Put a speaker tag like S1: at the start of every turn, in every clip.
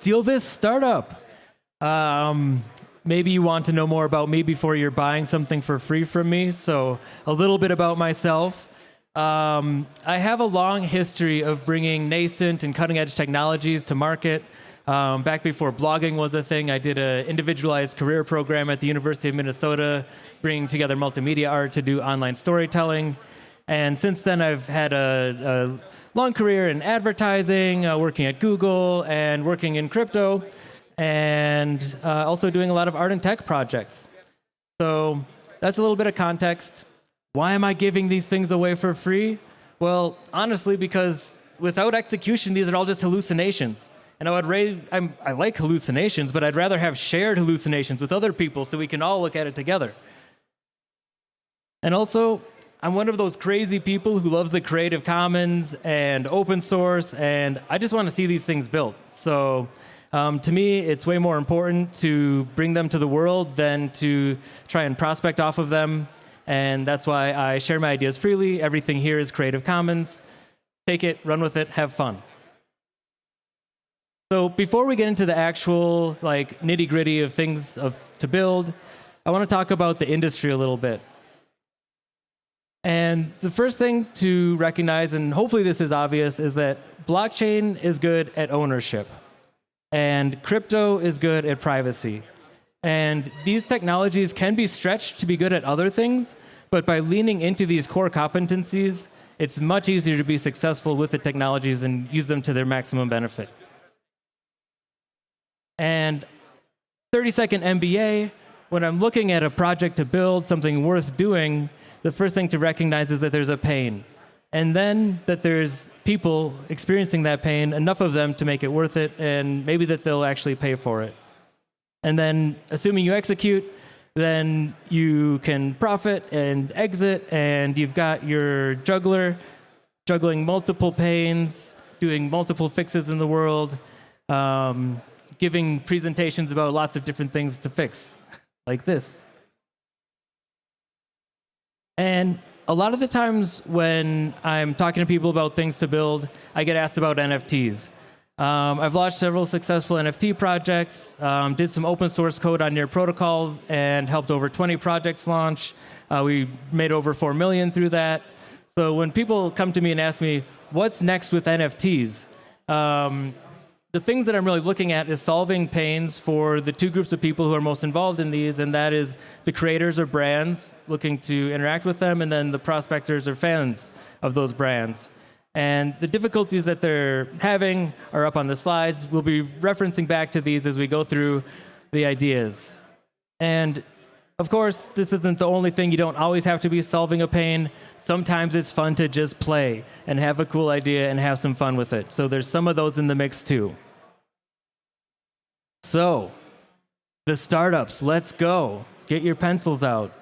S1: steal this startup. Maybe you want to know more about me before you're buying something for free from me. So a little bit about myself. I have a long history of bringing nascent and cutting edge technologies to market. Back before blogging was a thing, I did an individualized career program at the University of Minnesota, bringing together multimedia art to do online storytelling. And since then, I've had a long career in advertising, working at Google and working in crypto, and also doing a lot of art and tech projects. So that's a little bit of context. Why am I giving these things away for free? Well, honestly, because without execution, these are all just hallucinations. And I like hallucinations, but I'd rather have shared hallucinations with other people so we can all look at it together. And also, I'm one of those crazy people who loves the Creative Commons and open source, and I just want to see these things built. So to me, it's way more important to bring them to the world than to try and prospect off of them. And that's why I share my ideas freely. Everything here is Creative Commons. Take it, run with it, have fun. So before we get into the actual nitty-gritty of things to build, I want to talk about the industry a little bit. And the first thing to recognize, and hopefully this is obvious, is that blockchain is good at ownership, and crypto is good at privacy. And these technologies can be stretched to be good at other things, but by leaning into these core competencies, it's much easier to be successful with the technologies and use them to their maximum benefit. And 30-second MBA, when I'm looking at a project to build something worth doing, the first thing to recognize is that there's a pain. And then that there's people experiencing that pain, enough of them to make it worth it, and maybe that they'll actually pay for it. And then, assuming you execute, then you can profit and exit, and you've got your juggler juggling multiple pains, doing multiple fixes in the world, giving presentations about lots of different things to fix, like this. And a lot of the times when I'm talking to people about things to build, I get asked about NFTs. I've launched several successful NFT projects, did some open source code on your protocol, and helped over 20 projects launch. We made over 4 million through that. So when people come to me and ask me, what's next with NFTs? The things that I'm really looking at is solving pains for the two groups of people who are most involved in these, and that is the creators or brands looking to interact with them, and then the prospectors or fans of those brands. And the difficulties that they're having are up on the slides. We'll be referencing back to these as we go through the ideas. And of course, this isn't the only thing. You don't always have to be solving a pain. Sometimes it's fun to just play and have a cool idea and have some fun with it. So there's some of those in the mix too. So, the startups, let's go. Get your pencils out.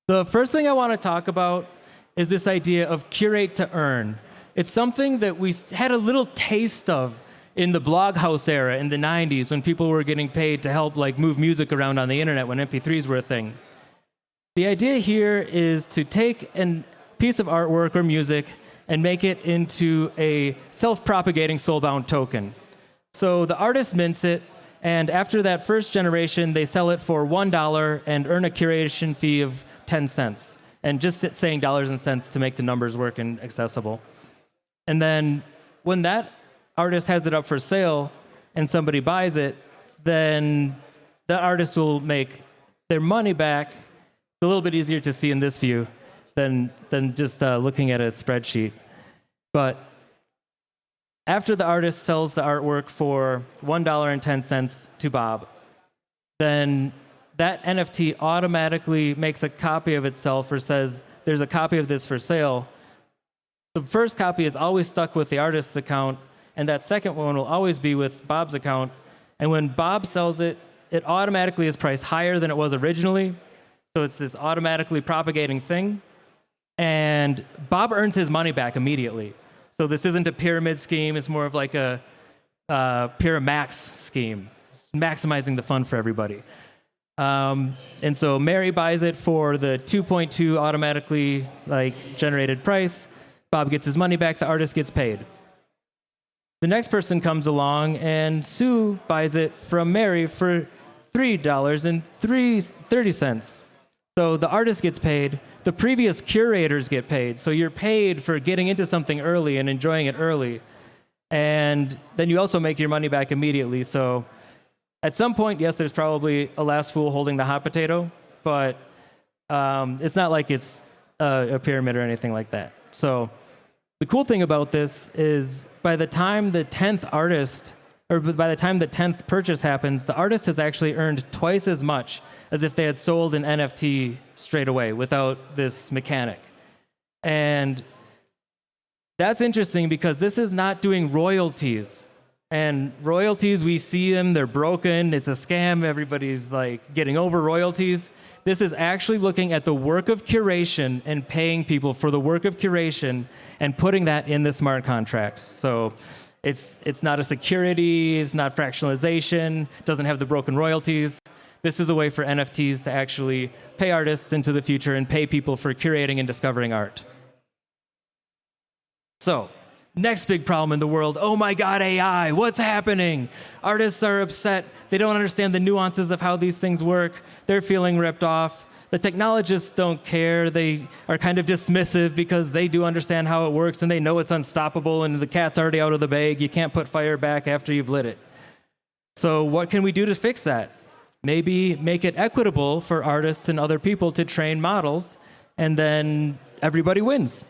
S1: The first thing I want to talk about is this idea of curate to earn. It's something that we had a little taste of in the Bloghouse era in the 90s when people were getting paid to help move music around on the internet when MP3s were a thing. The idea here is to take a piece of artwork or music and make it into a self-propagating soulbound token. So the artist mints it, and after that first generation, they sell it for $1 and earn a curation fee of 10 cents. And just saying dollars and cents to make the numbers work and accessible. And then when that artist has it up for sale and somebody buys it, then the artist will make their money back. It's a little bit easier to see in this view than just looking at a spreadsheet. But after the artist sells the artwork for $1.10 to Bob, then that NFT automatically makes a copy of itself or says, there's a copy of this for sale. The first copy is always stuck with the artist's account, and that second one will always be with Bob's account. And when Bob sells it, it automatically is priced higher than it was originally. So it's this automatically propagating thing. And Bob earns his money back immediately. So this isn't a pyramid scheme. It's more of like a Pyramax scheme, maximizing the fun for everybody. And so Mary buys it for the 2.2 automatically generated price. Bob gets his money back. The artist gets paid. The next person comes along and Sue buys it from Mary for $3.30. So the artist gets paid, the previous curators get paid. So you're paid for getting into something early and enjoying it early. And then you also make your money back immediately. So at some point, yes, there's probably a last fool holding the hot potato, but it's not like it's a pyramid or anything like that. So the cool thing about this is by the time the 10th purchase happens, the artist has actually earned twice as much as if they had sold an NFT straight away without this mechanic. And that's interesting because this is not doing royalties. And royalties, we see them, they're broken, it's a scam, everybody's like getting over royalties. This is actually looking at the work of curation and paying people for the work of curation and putting that in the smart contract. So it's not a security, it's not fractionalization, doesn't have the broken royalties. This is a way for NFTs to actually pay artists into the future and pay people for curating and discovering art. So, next big problem in the world, oh my God, AI, what's happening? Artists are upset. They don't understand the nuances of how these things work. They're feeling ripped off. The technologists don't care. They are kind of dismissive because they do understand how it works and they know it's unstoppable and the cat's already out of the bag. You can't put fire back after you've lit it. So what can we do to fix that? Maybe make it equitable for artists and other people to train models, and then everybody wins.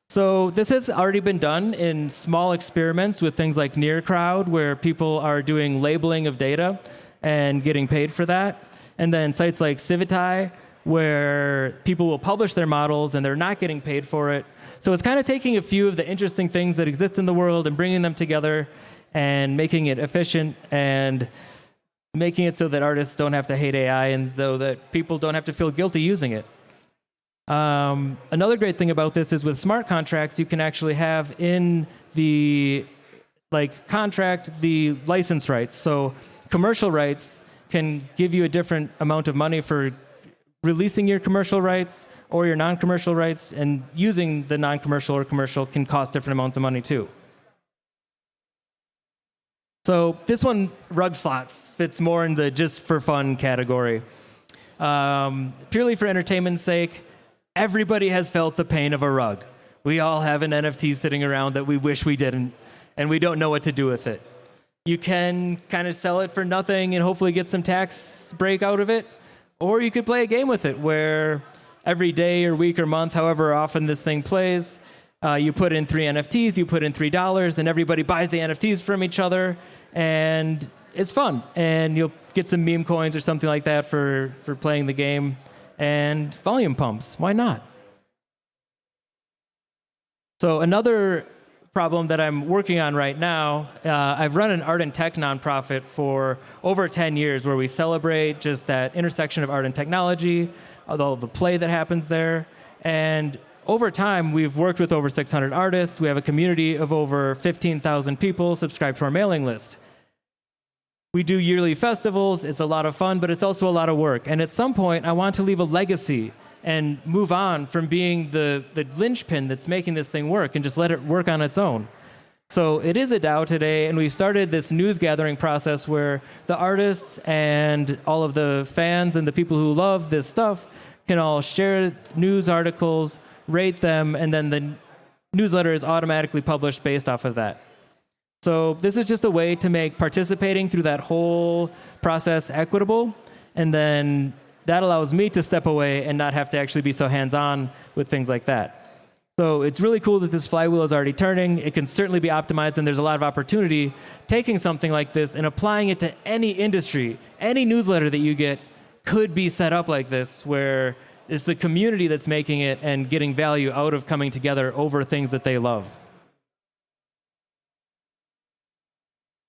S1: So this has already been done in small experiments with things like NearCrowd, where people are doing labeling of data and getting paid for that. And then sites like Civitai, where people will publish their models and they're not getting paid for it. So it's kind of taking a few of the interesting things that exist in the world and bringing them together and making it efficient and making it so that artists don't have to hate AI and so that people don't have to feel guilty using it. Another great thing about this is with smart contracts, you can actually have in the contract the license rights. So commercial rights can give you a different amount of money for releasing your commercial rights or your non-commercial rights, and using the non-commercial or commercial can cost different amounts of money too. So this one, rug slots, fits more in the just for fun category. Purely for entertainment's sake, everybody has felt the pain of a rug. We all have an NFT sitting around that we wish we didn't, and we don't know what to do with it. You can kind of sell it for nothing and hopefully get some tax break out of it, or you could play a game with it where every day or week or month, however often this thing plays, you put in 3 NFTs, you put in $3, and everybody buys the NFTs from each other, and it's fun. And you'll get some meme coins or something like that for playing the game, and volume pumps. Why not? So another problem that I'm working on right now, I've run an art and tech nonprofit for over 10 years where we celebrate just that intersection of art and technology, all the play that happens there. And over time, we've worked with over 600 artists. We have a community of over 15,000 people subscribed to our mailing list. We do yearly festivals. It's a lot of fun, but it's also a lot of work. And at some point, I want to leave a legacy and move on from being the linchpin that's making this thing work and just let it work on its own. So it is a DAO today, and we've started this news gathering process where the artists and all of the fans and the people who love this stuff can all share news articles, rate them, and then the newsletter is automatically published based off of that. So this is just a way to make participating through that whole process equitable, and then that allows me to step away and not have to actually be so hands-on with things like that. So it's really cool that this flywheel is already turning. It can certainly be optimized, and there's a lot of opportunity taking something like this and applying it to any industry. Any newsletter that you get could be set up like this, where it's the community that's making it and getting value out of coming together over things that they love.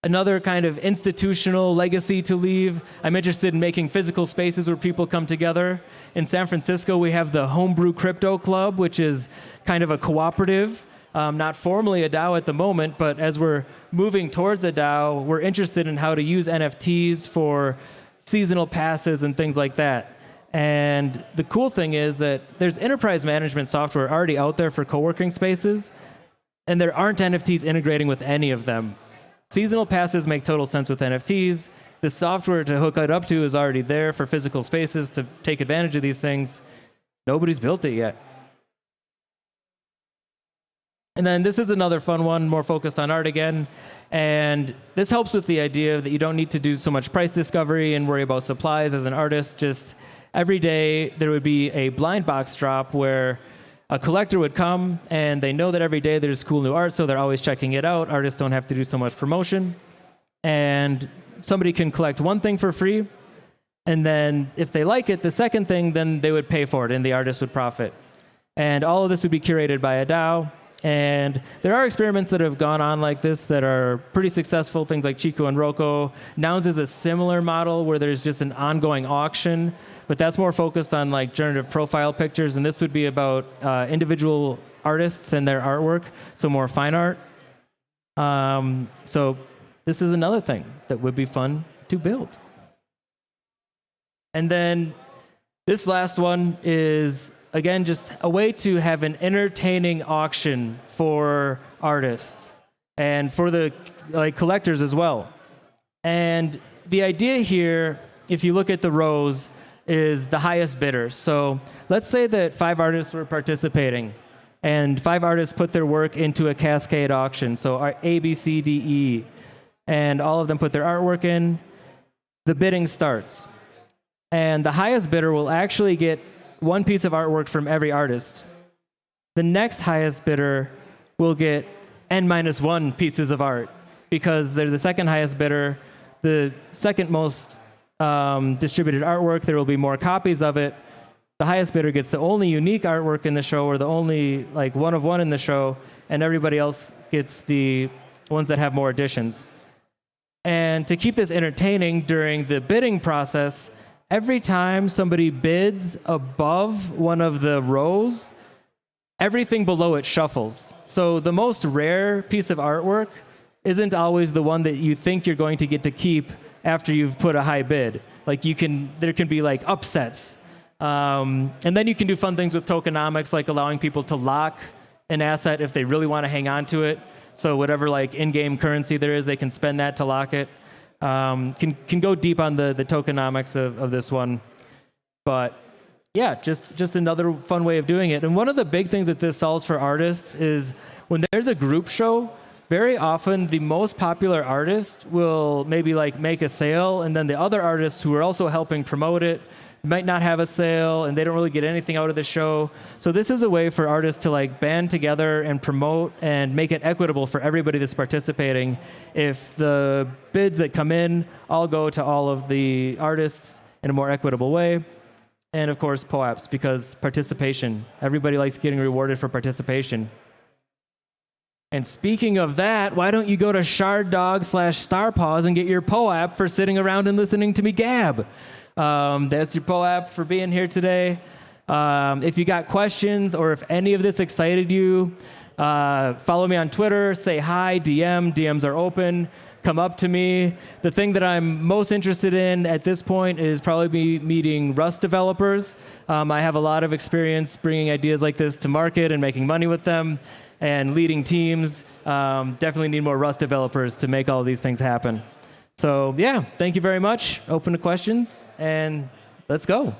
S1: Another kind of institutional legacy to leave, I'm interested in making physical spaces where people come together. In San Francisco, we have the Homebrew Crypto Club, which is kind of a cooperative, not formally a DAO at the moment, but as we're moving towards a DAO, we're interested in how to use NFTs for seasonal passes and things like that. And the cool thing is that there's enterprise management software already out there for co-working spaces. and there aren't NFTs integrating with any of them. Seasonal passes make total sense with NFTs. The software to hook it up to is already there for physical spaces to take advantage of these things. Nobody's built it yet. And then this is another fun one, more focused on art again. And this helps with the idea that you don't need to do so much price discovery and worry about supplies as an artist. Just every day there would be a blind box drop where a collector would come and they know that every day there's cool new art, so they're always checking it out. Artists don't have to do so much promotion. And somebody can collect one thing for free. And then if they like it, the second thing, then they would pay for it and the artist would profit. And all of this would be curated by a DAO. And there are experiments that have gone on like this that are pretty successful, things like Chico and Rocco. Nouns is a similar model where there's just an ongoing auction, but that's more focused on like generative profile pictures, and this would be about individual artists and their artwork, so more fine art. So this is another thing that would be fun to build. And then this last one is, again, just a way to have an entertaining auction for artists and for the collectors as well. And the idea here, if you look at the rows, is the highest bidder. So let's say that 5 artists were participating and 5 artists put their work into a Cascade auction. So our A, B, C, D, E, and all of them put their artwork in. The bidding starts. And the highest bidder will actually get one piece of artwork from every artist. The next highest bidder will get n-1 pieces of art because they're the second highest bidder, the second most distributed artwork. There will be more copies of it. The highest bidder gets the only unique artwork in the show, or the only one of one in the show, and everybody else gets the ones that have more additions. And to keep this entertaining during the bidding process, every time somebody bids above one of the rows, everything below it shuffles. So the most rare piece of artwork isn't always the one that you think you're going to get to keep after you've put a high bid. There can be upsets. And then you can do fun things with tokenomics, like allowing people to lock an asset if they really want to hang on to it. So whatever in-game currency there is, they can spend that to lock it. Can go deep on the tokenomics of this one, but yeah, just another fun way of doing it. And one of the big things that this solves for artists is when there's a group show, very often the most popular artist will maybe make a sale, and then the other artists who are also helping promote it might not have a sale, and they don't really get anything out of the show. So this is a way for artists to band together and promote and make it equitable for everybody that's participating. If the bids that come in all go to all of the artists in a more equitable way. And of course, POAPs, because participation. Everybody likes getting rewarded for participation. And speaking of that, why don't you go to ShardDog/StarPaws and get your POAP for sitting around and listening to me gab? That's your POAP for being here today. If you got questions or if any of this excited you, follow me on Twitter, say hi, DMs are open, come up to me. The thing that I'm most interested in at this point is probably meeting Rust developers. I have a lot of experience bringing ideas like this to market and making money with them and leading teams. Definitely need more Rust developers to make all these things happen. So yeah, thank you very much. Open to questions, and let's go.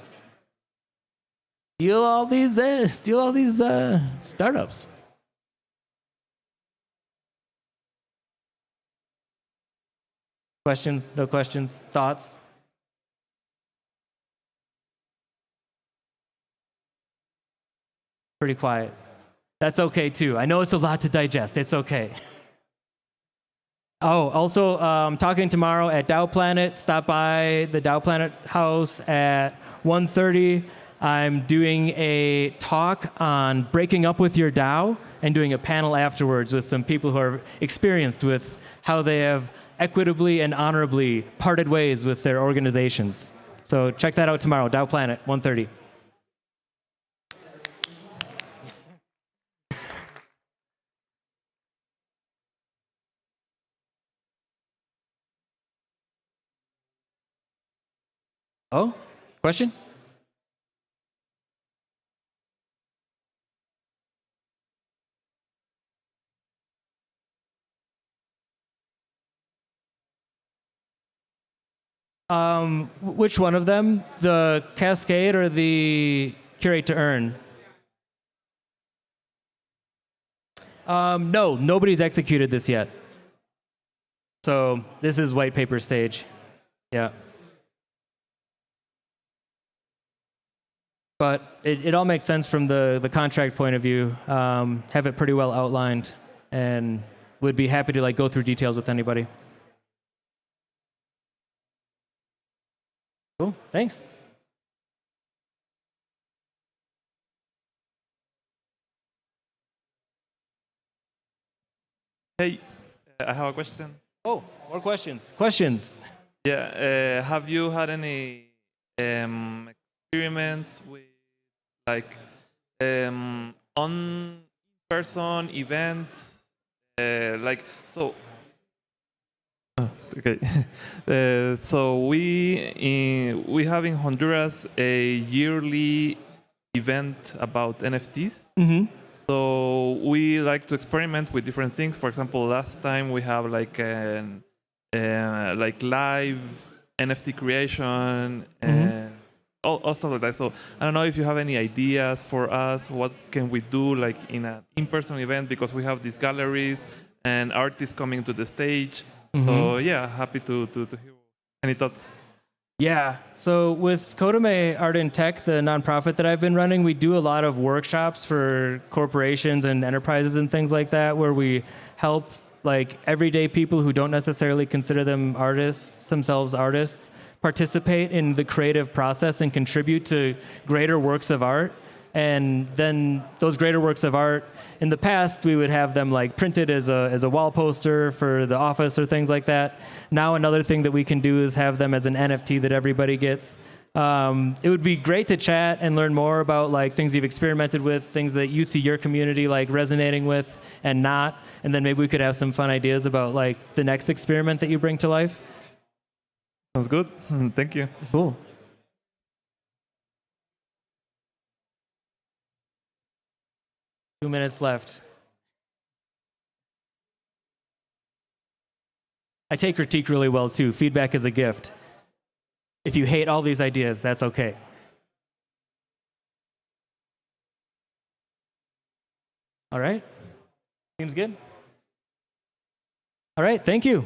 S1: Steal all these startups. Questions? No questions? Thoughts? Pretty quiet. That's okay too. I know it's a lot to digest. It's okay. Oh, also, talking tomorrow at DAO Planet. Stop by the DAO Planet house at 1:30. I'm doing a talk on breaking up with your DAO and doing a panel afterwards with some people who are experienced with how they have equitably and honorably parted ways with their organizations. So check that out tomorrow, DAO Planet, 1:30. Oh, question? Which one of them? The Cascade or the Curate to Earn? No, nobody's executed this yet. So this is white paper stage. Yeah. But it all makes sense from the contract point of view. Have it pretty well outlined, and would be happy to like go through details with anybody. Cool. Thanks.
S2: Hey, I have a question.
S1: Oh, more questions. Questions.
S2: Yeah, have you had any experiments with like on-person events? Like so. Oh, okay. So we have in Honduras a yearly event about NFTs.
S1: Mm-hmm.
S2: So we like to experiment with different things. For example, last time we have like an like live NFT creation and all stuff like that. So I don't know if you have any ideas for us. What can we do like in an in-person event, because we have these galleries and artists coming to the stage. So yeah, happy to hear any thoughts.
S1: Yeah. So with Kodame Art and Tech, the nonprofit that I've been running, we do a lot of workshops for corporations and enterprises and things like that, where we help like everyday people who don't necessarily consider themselves artists, participate in the creative process and contribute to greater works of art. And then those greater works of art, in the past, we would have them like printed as a wall poster for the office or things like that. Now another thing that we can do is have them as an NFT that everybody gets. It would be great to chat and learn more about like things you've experimented with, things that you see your community like resonating with and not. And then maybe we could have some fun ideas about like the next experiment that you bring to life.
S2: Sounds good. Thank you.
S1: Cool. 2 minutes left. I take critique really well too. Feedback is a gift. If you hate all these ideas, that's okay. All right. Seems good. All right. Thank you.